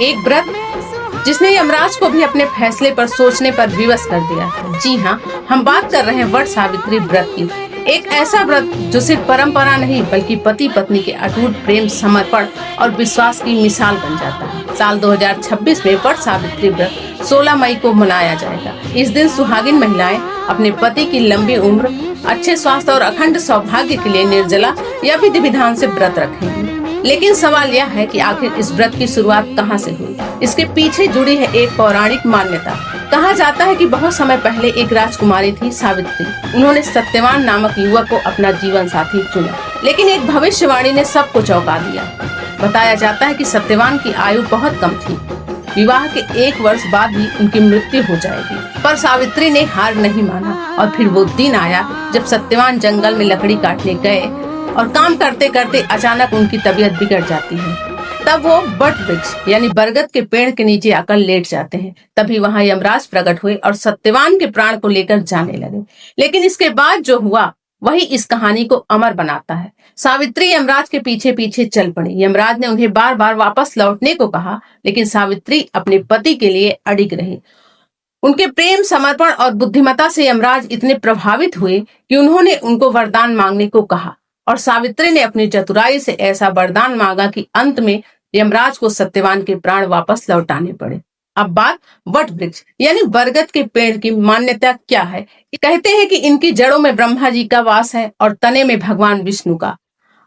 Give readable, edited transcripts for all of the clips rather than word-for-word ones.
एक व्रत जिसने यमराज को भी अपने फैसले पर सोचने पर विवश कर दिया। जी हाँ, हम बात कर रहे हैं वट सावित्री व्रत की। एक ऐसा व्रत जो सिर्फ परंपरा नहीं बल्कि पति पत्नी के अटूट प्रेम, समर्पण और विश्वास की मिसाल बन जाता है। साल 2026 में वट सावित्री व्रत 16 मई को मनाया जाएगा। इस दिन सुहागिन महिलाएं अपने पति की लंबी उम्र, अच्छे स्वास्थ्य और अखंड सौभाग्य के लिए निर्जला या विधि विधान से व्रत रखेंगी। लेकिन सवाल यह है कि आखिर इस व्रत की शुरुआत कहाँ से हुई? इसके पीछे जुड़ी है एक पौराणिक मान्यता। कहा जाता है कि बहुत समय पहले एक राजकुमारी थी सावित्री। उन्होंने सत्यवान नामक युवक को अपना जीवन साथी चुना, लेकिन एक भविष्यवाणी ने सबको चौंका दिया। बताया जाता है कि सत्यवान की आयु बहुत कम थी। विवाह के 1 वर्ष बाद ही उनकी मृत्यु हो जाएगी। पर सावित्री ने हार नहीं माना और फिर वो दिन आया जब सत्यवान जंगल में लकड़ी काटने गए और काम करते करते अचानक उनकी तबीयत बिगड़ जाती है। तब वो वट वृक्ष यानी बरगद के पेड़ के नीचे आकर लेट जाते हैं। तभी वहां यमराज प्रकट हुए और सत्यवान के प्राण को लेकर जाने लगे। लेकिन इसके बाद जो हुआ वही इस कहानी को अमर बनाता है। सावित्री यमराज के पीछे पीछे चल पड़ी। यमराज ने उन्हें बार बार वापस लौटने को कहा, लेकिन सावित्री अपने पति के लिए अडिग रही। उनके प्रेम, समर्पण और बुद्धिमत्ता से यमराज इतने प्रभावित हुए कि उन्होंने उनको वरदान मांगने को कहा और सावित्री ने अपनी चतुराई से ऐसा वरदान मांगा कि अंत में यमराज को सत्यवान के प्राण वापस लौटाने पड़े। अब बात वट वृक्ष यानी बरगद के पेड़ की मान्यता क्या है? कहते हैं कि इनकी जड़ों में ब्रह्मा जी का वास है और तने में भगवान विष्णु का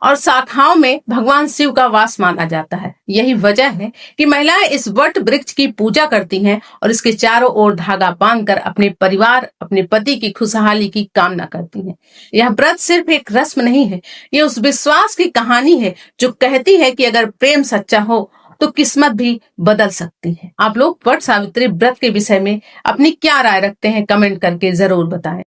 और शाखाओं में भगवान शिव का वास माना जाता है। यही वजह है कि महिलाएं इस वट वृक्ष की पूजा करती हैं और इसके चारों ओर धागा बांधकर अपने परिवार, अपने पति की खुशहाली की कामना करती हैं। यह व्रत सिर्फ एक रस्म नहीं है, ये उस विश्वास की कहानी है जो कहती है कि अगर प्रेम सच्चा हो तो किस्मत भी बदल सकती है। आप लोग वट सावित्री व्रत के विषय में अपनी क्या राय रखते हैं? कमेंट करके जरूर बताएं।